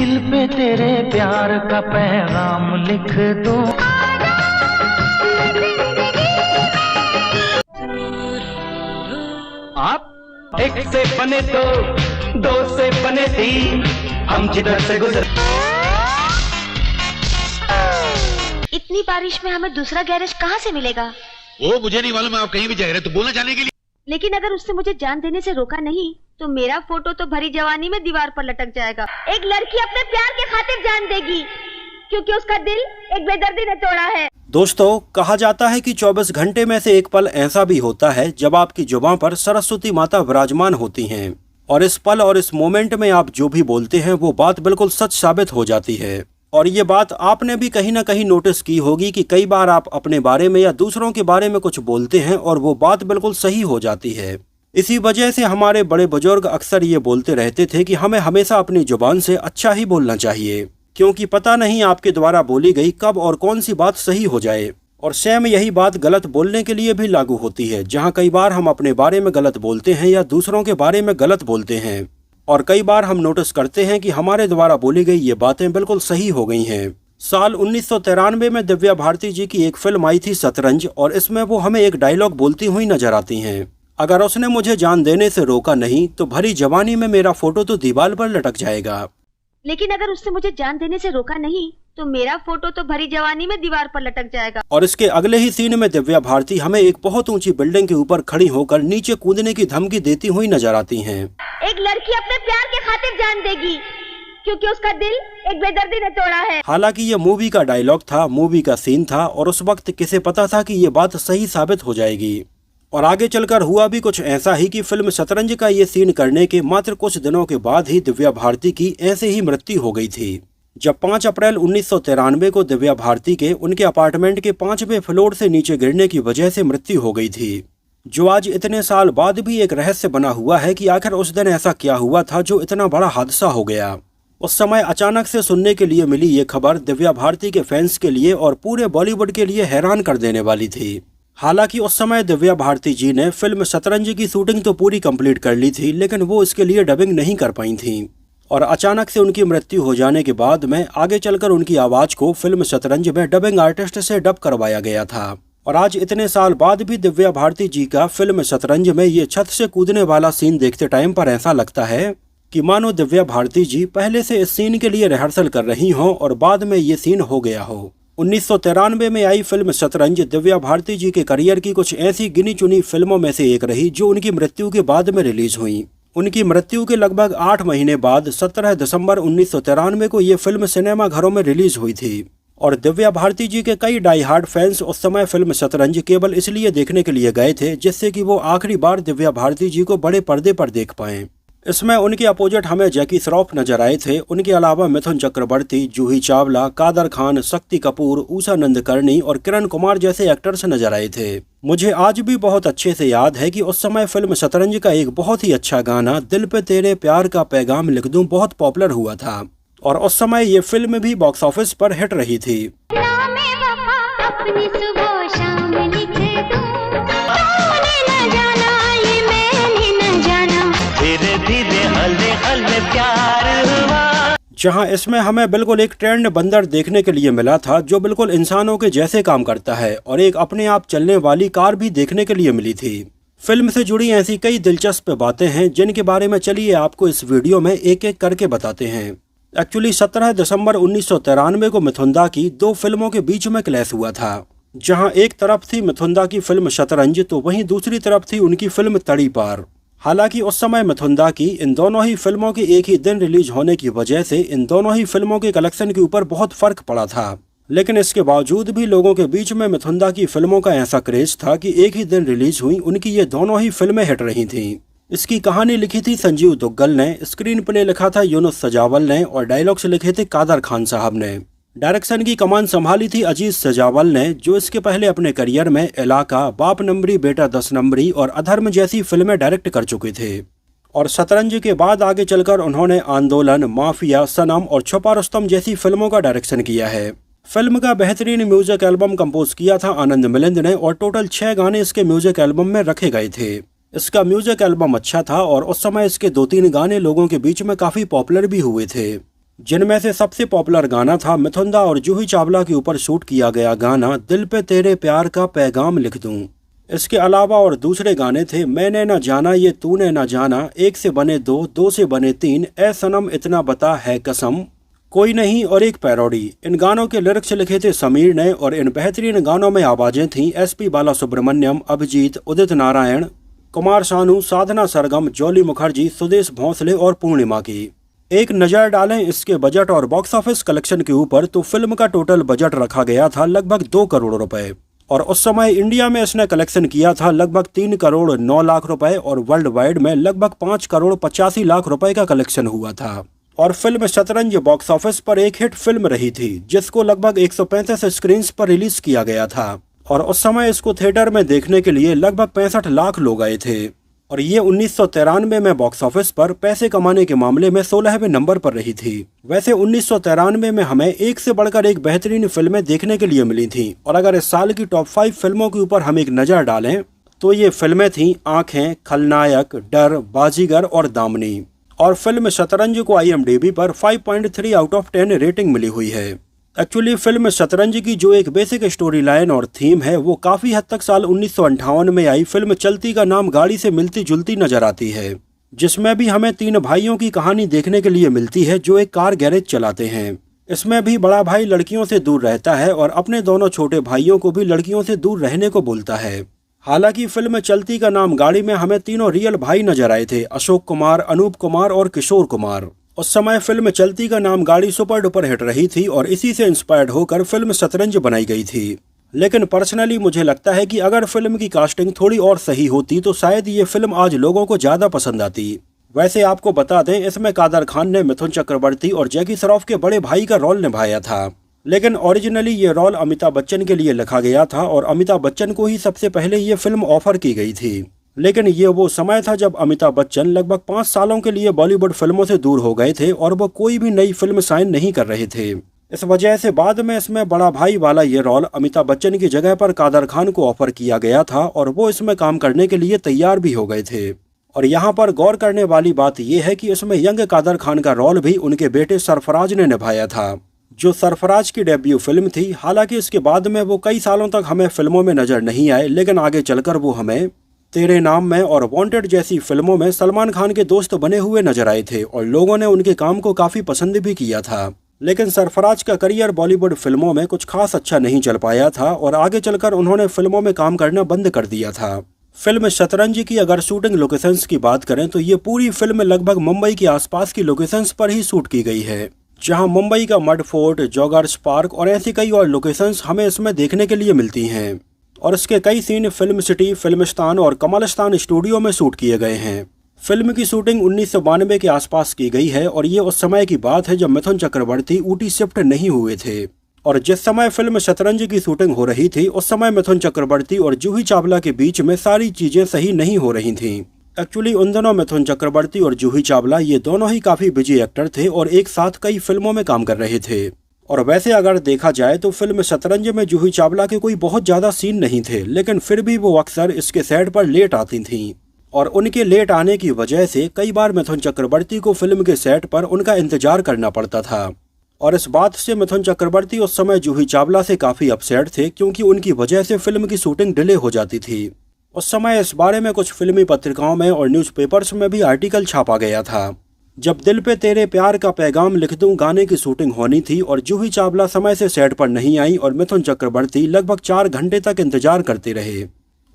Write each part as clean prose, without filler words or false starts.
दिल पे तेरे प्यार का पैगाम लिख दूं। आप एक से बने दो से बने तीन, हम जिधर से गुजर। इतनी बारिश में हमें दूसरा गैरेज कहाँ से मिलेगा? वो मुझे नहीं मालूम, आप कहीं भी जा रहे तो बोलना जाने के लिए। लेकिन अगर उसने मुझे जान देने से रोका नहीं तो मेरा फोटो तो भरी जवानी में दीवार पर लटक जाएगा। एक लड़की अपने प्यार के खातिर जान देगी क्योंकि उसका दिल एक बेदर्दी ने तोड़ा है। दोस्तों, कहा जाता है कि 24 घंटे में से एक पल ऐसा भी होता है जब आपकी जुबान पर सरस्वती माता विराजमान होती हैं और इस पल और इस मोमेंट में आप जो भी बोलते हैं वो बात बिल्कुल सच साबित हो जाती है। और ये बात आपने भी कहीं ना कहीं नोटिस की होगी कि कई बार आप अपने बारे में या दूसरों के बारे में कुछ बोलते हैं और वो बात बिल्कुल सही हो जाती है। इसी वजह से हमारे बड़े बुजुर्ग अक्सर ये बोलते रहते थे कि हमें हमेशा अपनी जुबान से अच्छा ही बोलना चाहिए, क्योंकि पता नहीं आपके द्वारा बोली गई कब और कौन सी बात सही हो जाए। और सेम यही बात गलत बोलने के लिए भी लागू होती है, जहाँ कई बार हम अपने बारे में गलत बोलते हैं या दूसरों के बारे में गलत बोलते हैं और कई बार हम नोटिस करते हैं कि हमारे द्वारा बोली गई ये बातें बिल्कुल सही हो गई हैं। साल 1993 में दिव्या भारती जी की एक फिल्म आई थी शतरंज, और इसमें वो हमें एक डायलॉग बोलती हुई नजर आती हैं। अगर उसने मुझे जान देने से रोका नहीं तो भरी जवानी में मेरा फोटो तो दीवार पर लटक जाएगा। लेकिन अगर उसने मुझे जान देने से रोका नहीं तो मेरा फोटो तो भरी जवानी में दीवार पर लटक जाएगा। और इसके अगले ही सीन में दिव्या भारती हमें एक बहुत ऊंची बिल्डिंग के ऊपर खड़ी होकर नीचे कूदने की धमकी देती हुई नजर आती हैं। एक लड़की अपने प्यार के खातिर जान देगी क्योंकि उसका दिल एक बेदर्दी ने तोड़ा है। हालांकि ये मूवी का डायलॉग था, मूवी का सीन था, और उस वक्त किसे पता था कि ये बात सही साबित हो जाएगी। और आगे चलकर हुआ भी कुछ ऐसा ही कि फिल्म शतरंज का ये सीन करने के मात्र कुछ दिनों के बाद ही दिव्या भारती की ऐसे ही मृत्यु हो गई थी, जब 5 अप्रैल 1993 को दिव्या भारती के उनके अपार्टमेंट के 5वें फ्लोर से नीचे गिरने की वजह से मृत्यु हो गई थी, जो आज इतने साल बाद भी एक रहस्य बना हुआ है कि आखिर उस दिन ऐसा क्या हुआ था जो इतना बड़ा हादसा हो गया। उस समय अचानक से सुनने के लिए मिली ये खबर दिव्या भारती के फैंस के लिए और पूरे बॉलीवुड के लिए हैरान कर देने वाली थी। हालांकि उस समय दिव्या भारती जी ने फिल्म शतरंज की शूटिंग तो पूरी कंप्लीट कर ली थी, लेकिन वो इसके लिए डबिंग नहीं कर पाई थी। और अचानक से उनकी मृत्यु हो जाने के बाद में आगे चलकर उनकी आवाज को फिल्म शतरंज में डबिंग आर्टिस्ट से डब करवाया गया था। और आज इतने साल बाद भी दिव्या भारती जी का फिल्म शतरंज में ये छत से कूदने वाला सीन देखते टाइम पर ऐसा लगता है कि मानो दिव्या भारती जी पहले से इस सीन के लिए रिहर्सल कर रही हों और बाद में ये सीन हो गया हो। 1993 में आई फिल्म शतरंज दिव्या भारती जी के करियर की कुछ ऐसी गिनी चुनी फिल्मों में से एक रही जो उनकी मृत्यु के बाद में रिलीज हुई। उनकी मृत्यु के लगभग 8 महीने बाद 17 दिसंबर 1993 को ये फिल्म सिनेमा घरों में रिलीज हुई थी। और दिव्या भारती जी के कई डाई हार्ड फैंस उस समय फिल्म शतरंज केवल इसलिए देखने के लिए गए थे जिससे कि वो आखिरी बार दिव्या भारती जी को बड़े पर्दे पर देख पाएं। इसमें उनके अपोजिट हमें जैकी श्रॉफ नजर आए थे। उनके अलावा मिथुन चक्रवर्ती, जूही चावला, कादर खान, शक्ति कपूर, उषा नंदकर्णी और किरण कुमार जैसे एक्टर्स नजर आए थे। मुझे आज भी बहुत अच्छे से याद है कि उस समय फिल्म शतरंज का एक बहुत ही अच्छा गाना दिल पे तेरे प्यार का पैगाम लिख दूं बहुत पॉपुलर हुआ था और उस समय ये फिल्म भी बॉक्स ऑफिस पर हिट रही थी। जहां इसमें हमें बिल्कुल एक ट्रेंड बंदर देखने के लिए मिला था जो बिल्कुल इंसानों के जैसे काम करता है, और एक अपने आप चलने वाली कार भी देखने के लिए मिली थी। फिल्म से जुड़ी ऐसी कई दिलचस्प बातें हैं जिनके बारे में चलिए आपको इस वीडियो में एक एक करके बताते हैं। एक्चुअली 17 दिसंबर 1993 को मिथुंदा की 2 फिल्मों के बीच में क्लैश हुआ था, जहां एक तरफ थी मिथुंदा की फिल्म शतरंज तो वहीं दूसरी तरफ थी उनकी फिल्म तड़ी पार। हालांकि उस समय मिथुंदा की इन दोनों ही फिल्मों के एक ही दिन रिलीज होने की वजह से इन दोनों ही फिल्मों के कलेक्शन के ऊपर बहुत फर्क पड़ा था, लेकिन इसके बावजूद भी लोगों के बीच में मिथुंदा की फिल्मों का ऐसा क्रेज था कि एक ही दिन रिलीज हुई उनकी ये दोनों ही फिल्में हिट रही थीं। इसकी कहानी लिखी थी संजीव दुग्गल ने, स्क्रीन प्ले लिखा था यूनुस सजावल ने और डायलॉग्स लिखे थे कादर खान साहब ने। डायरेक्शन की कमान संभाली थी अजीज सजावल ने, जो इसके पहले अपने करियर में इलाका, बाप नंबरी बेटा 10 नंबरी और अधर्म जैसी फिल्में डायरेक्ट कर चुके थे। और शतरंज के बाद आगे चलकर उन्होंने आंदोलन, माफिया, सनम और छुपा रुस्तम जैसी फिल्मों का डायरेक्शन किया है। फिल्म का बेहतरीन म्यूजिक एल्बम कंपोज किया था आनंद मिलिंद ने और टोटल 6 गाने इसके म्यूजिक एल्बम में रखे गए थे। इसका म्यूजिक एल्बम अच्छा था और उस समय इसके 2-3 गाने लोगों के बीच में काफी पॉपुलर भी हुए थे। जिनमें से सबसे पॉपुलर गाना था मिथुन दा और जूही चावला के ऊपर शूट किया गया गाना दिल पे तेरे प्यार का पैगाम लिख दूं। इसके अलावा और दूसरे गाने थे मैंने न जाना ये तूने न जाना, एक से बने दो, दो से बने तीन, ए सनम इतना बता है कसम, कोई नहीं और एक पैरोडी। इन गानों के लिरिक्स लिखे थे समीर ने और इन बेहतरीन गानों में आवाजें थीं SP बालासुब्रमण्यम, अभिजीत, उदित नारायण, कुमार सानू, साधना सरगम, जॉली मुखर्जी, सुदेश भोंसले और पूर्णिमा की। एक नज़र डालें इसके बजट और बॉक्स ऑफिस कलेक्शन के ऊपर तो फिल्म का टोटल बजट रखा गया था लगभग 2 करोड़ रुपए और उस समय इंडिया में इसने कलेक्शन किया था लगभग 3 करोड़ 9 लाख रुपए और वर्ल्ड वाइड में लगभग 5 करोड़ 85 लाख रुपए का कलेक्शन हुआ था। और फिल्म शतरंज बॉक्स ऑफिस पर एक हिट फिल्म रही थी जिसको लगभग 135 स्क्रीन पर रिलीज किया गया था और उस समय इसको थिएटर में देखने के लिए लगभग 65 लाख लोग आए थे और ये 1993 में बॉक्स ऑफिस पर पैसे कमाने के मामले में 16वें नंबर पर रही थी। वैसे 1993 में हमें एक से बढ़कर एक बेहतरीन फिल्में देखने के लिए मिली थी और अगर इस साल की टॉप 5 फिल्मों के ऊपर हम एक नज़र डालें तो ये फिल्में थीं आंखें, खलनायक, डर, बाजीगर और दामनी। और फिल्म शतरंज को IMDb पर 5.3 आउट ऑफ 10 रेटिंग मिली हुई है। एक्चुअली फिल्म शतरंज की जो एक बेसिक स्टोरी लाइन और थीम है वो काफी हद तक साल 1958 में आई फिल्म चलती का नाम गाड़ी से मिलती जुलती नजर आती है, जिसमें भी हमें 3 भाइयों की कहानी देखने के लिए मिलती है जो एक कार गैरेज चलाते हैं। इसमें भी बड़ा भाई लड़कियों से दूर रहता है और अपने दोनों छोटे भाइयों को भी लड़कियों से दूर रहने को बोलता है। हालांकि फिल्म चलती का नाम गाड़ी में हमें 3 रियल भाई नजर आए थे, अशोक कुमार, अनूप कुमार और किशोर कुमार। उस समय फिल्म चलती का नाम गाड़ी सुपर डुपर हिट रही थी और इसी से इंस्पायर्ड होकर फिल्म शतरंज बनाई गई थी। लेकिन पर्सनली मुझे लगता है कि अगर फिल्म की कास्टिंग थोड़ी और सही होती तो शायद ये फिल्म आज लोगों को ज्यादा पसंद आती। वैसे आपको बता दें इसमें कादर खान ने मिथुन चक्रवर्ती और जैकी श्रॉफ के बड़े भाई का रोल निभाया था, लेकिन ओरिजिनली ये रोल अमिताभ बच्चन के लिए लिखा गया था और अमिताभ बच्चन को ही सबसे पहले ये फिल्म ऑफर की गई थी। लेकिन ये वो समय था जब अमिताभ बच्चन लगभग 5 सालों के लिए बॉलीवुड फिल्मों से दूर हो गए थे और वो कोई भी नई फिल्म साइन नहीं कर रहे थे। इस वजह से बाद में इसमें बड़ा भाई वाला ये रोल अमिताभ बच्चन की जगह पर कादर खान को ऑफर किया गया था और वो इसमें काम करने के लिए तैयार भी हो गए थे। और यहाँ पर गौर करने वाली बात यह है कि इसमें यंग कादर खान का रोल भी उनके बेटे सरफराज ने निभाया था, जो सरफराज की डेब्यू फिल्म थी। हालांकि इसके बाद में वो कई सालों तक हमें फिल्मों में नजर नहीं आए, लेकिन आगे चलकर वो हमें तेरे नाम में और वांटेड जैसी फिल्मों में सलमान खान के दोस्त बने हुए नजर आए थे और लोगों ने उनके काम को काफी पसंद भी किया था। लेकिन सरफराज का करियर बॉलीवुड फिल्मों में कुछ खास अच्छा नहीं चल पाया था और आगे चलकर उन्होंने फिल्मों में काम करना बंद कर दिया था। फिल्म शतरंज की अगर शूटिंग लोकेशंस की बात करें तो ये पूरी फिल्म लगभग मुंबई के आसपास की लोकेशंस पर ही शूट की गई है, जहां मुंबई का मड फोर्ट, जॉगर्स पार्क और ऐसी कई और लोकेशंस हमें इसमें देखने के लिए मिलती हैं। और इसके कई सीन फिल्म सिटी, फिल्मिस्तान और कमलस्तान स्टूडियो में शूट किए गए हैं। फिल्म की शूटिंग 1992 के आसपास की गई है और ये उस समय की बात है जब मिथुन चक्रवर्ती ऊटी शिफ्ट नहीं हुए थे। और जिस समय फिल्म शतरंज की शूटिंग हो रही थी उस समय मिथुन चक्रवर्ती और जूही चावला के बीच में सारी चीजें सही नहीं हो रही थीं। एक्चुअली उन दोनों मिथुन चक्रवर्ती और जूही चावला ये दोनों ही काफी बिजी एक्टर थे और एक साथ कई फिल्मों में काम कर रहे थे। और वैसे अगर देखा जाए तो फिल्म शतरंज में जूही चावला के कोई बहुत ज्यादा सीन नहीं थे, लेकिन फिर भी वो अक्सर इसके सेट पर लेट आती थीं और उनके लेट आने की वजह से कई बार मिथुन चक्रवर्ती को फिल्म के सेट पर उनका इंतजार करना पड़ता था। और इस बात से मिथुन चक्रवर्ती उस समय जूही चावला से काफी अपसेट थे क्योंकि उनकी वजह से फिल्म की शूटिंग डिले हो जाती थी। उस समय इस बारे में कुछ फिल्मी पत्रिकाओं में और न्यूज़पेपर्स में भी आर्टिकल छापा गया था। जब दिल पे तेरे प्यार का पैगाम लिख दूं गाने की शूटिंग होनी थी और जूही चावला समय से सेट पर नहीं आई और मिथुन चक्रवर्ती लगभग 4 घंटे तक इंतजार करते रहे।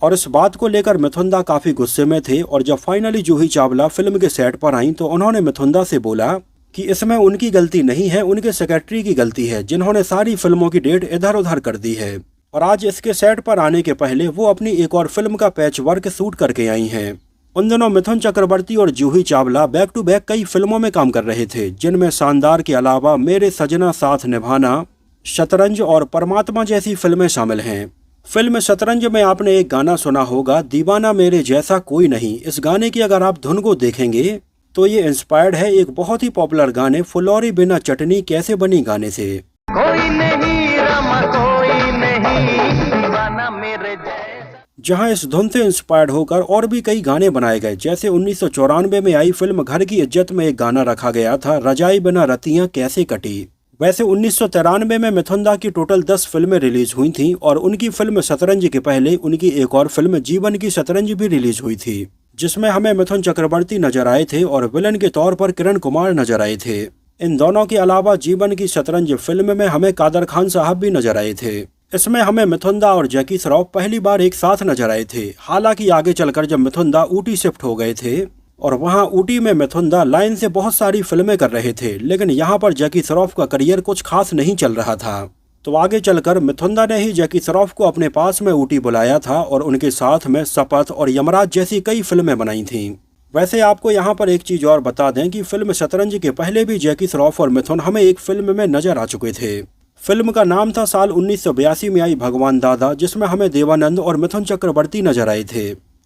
और इस बात को लेकर मिथुन दा काफी गुस्से में थे और जब फाइनली जूही चावला फिल्म के सेट पर आई तो उन्होंने मिथुन दा से बोला कि इसमें उनकी गलती नहीं है, उनके सेक्रेटरी की गलती है जिन्होंने सारी फिल्मों की डेट इधर उधर कर दी है। और आज इसके सेट पर आने के पहले वो अपनी एक और फिल्म का पैच वर्क शूट करके आई हैं। उन दिनों मिथुन चक्रवर्ती और Juhi Chawla back to back कई फिल्मों में काम कर रहे थे, जिनमें शानदार के अलावा मेरे सजना साथ निभाना, शतरंज और परमात्मा जैसी फिल्में शामिल हैं। फिल्म शतरंज में आपने एक गाना सुना होगा, दीवाना मेरे जैसा कोई नहीं। इस गाने की अगर आप धुन को देखेंगे तो ये इंस्पायर्ड है एक बहुत ही पॉपुलर गाने फुलौरी बिना चटनी कैसे बनी गाने से। कोई नहीं रामा कोई नहीं दीवाना मेरे जैसा। जहां इस धुन से इंस्पायर्ड होकर और भी कई गाने बनाए गए। जैसे 1994 में आई फिल्म घर की इज्जत में एक गाना रखा गया था, रजाई बिना रतियां कैसे कटी। वैसे 1993 में मिथुन दा की टोटल 10 फिल्में रिलीज हुई थीं और उनकी फिल्म शतरंज के पहले उनकी एक और फिल्म जीवन की शतरंज भी रिलीज हुई थी, जिसमें हमें मिथुन चक्रवर्ती नजर आए थे और विलन के तौर पर किरण कुमार नजर आए थे। इन दोनों के अलावा जीवन की शतरंज फिल्म में हमें कादर खान साहब भी नजर आए थे। इसमें हमें मिथुन दा और जैकी श्रॉफ पहली बार एक साथ नजर आए थे। हालांकि आगे चलकर जब मिथुन दा ऊटी शिफ्ट हो गए थे और वहां ऊटी में मिथुन दा लाइन से बहुत सारी फिल्में कर रहे थे, लेकिन यहाँ पर जैकी श्रॉफ का करियर कुछ खास नहीं चल रहा था। तो आगे चलकर मिथुन दा ने ही जैकी श्रॉफ को अपने पास में ऊटी बुलाया था और उनके साथ में शपथ और यमराज जैसी कई फिल्में बनाई थीं। वैसे आपको यहाँ पर एक चीज और बता दें कि फिल्म शतरंज के पहले भी जैकी श्रॉफ और मिथुन हमें एक फिल्म में नजर आ चुके थे। फिल्म का नाम था साल 1982 में आई भगवान दादा, जिसमें हमें देवानंद और मिथुन चक्रवर्ती नजर आए थे।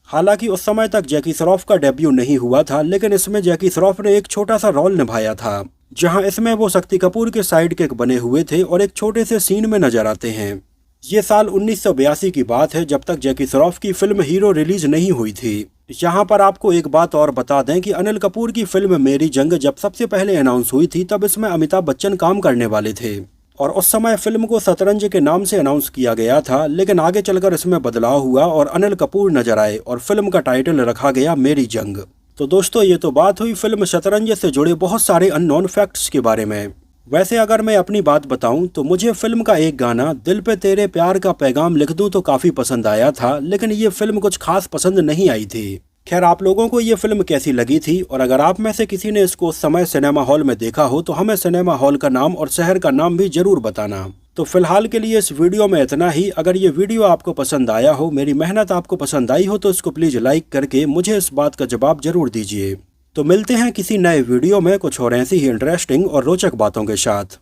हालांकि उस समय तक जैकी श्रॉफ का डेब्यू नहीं हुआ था, लेकिन इसमें जैकी श्रॉफ ने एक छोटा सा रोल निभाया था, जहां इसमें वो शक्ति कपूर के साइड किक बने हुए थे और एक छोटे से सीन में नजर आते हैं। ये साल 1982 की बात है, जब तक जैकी श्रॉफ की फिल्म हीरो रिलीज नहीं हुई थी। यहाँ पर आपको एक बात और बता दें कि अनिल कपूर की फिल्म मेरी जंग जब सबसे पहले अनाउंस हुई थी, तब इसमें अमिताभ बच्चन काम करने वाले थे और उस समय फिल्म को शतरंज के नाम से अनाउंस किया गया था, लेकिन आगे चलकर इसमें बदलाव हुआ और अनिल कपूर नजर आए और फिल्म का टाइटल रखा गया मेरी जंग। तो दोस्तों, ये तो बात हुई फिल्म शतरंज से जुड़े बहुत सारे अननोन फैक्ट्स के बारे में। वैसे अगर मैं अपनी बात बताऊं तो मुझे फिल्म का एक गाना दिल पे तेरे प्यार का पैगाम लिख दूं तो काफी पसंद आया था, लेकिन ये फिल्म कुछ खास पसंद नहीं आई थी। खैर, आप लोगों को ये फिल्म कैसी लगी थी, और अगर आप में से किसी ने इसको उस समय सिनेमा हॉल में देखा हो तो हमें सिनेमा हॉल का नाम और शहर का नाम भी जरूर बताना। तो फिलहाल के लिए इस वीडियो में इतना ही। अगर ये वीडियो आपको पसंद आया हो, मेरी मेहनत आपको पसंद आई हो, तो इसको प्लीज लाइक करके मुझे इस बात का जवाब जरूर दीजिए। तो मिलते हैं किसी नए वीडियो में कुछ और ऐसी ही इंटरेस्टिंग और रोचक बातों के साथ।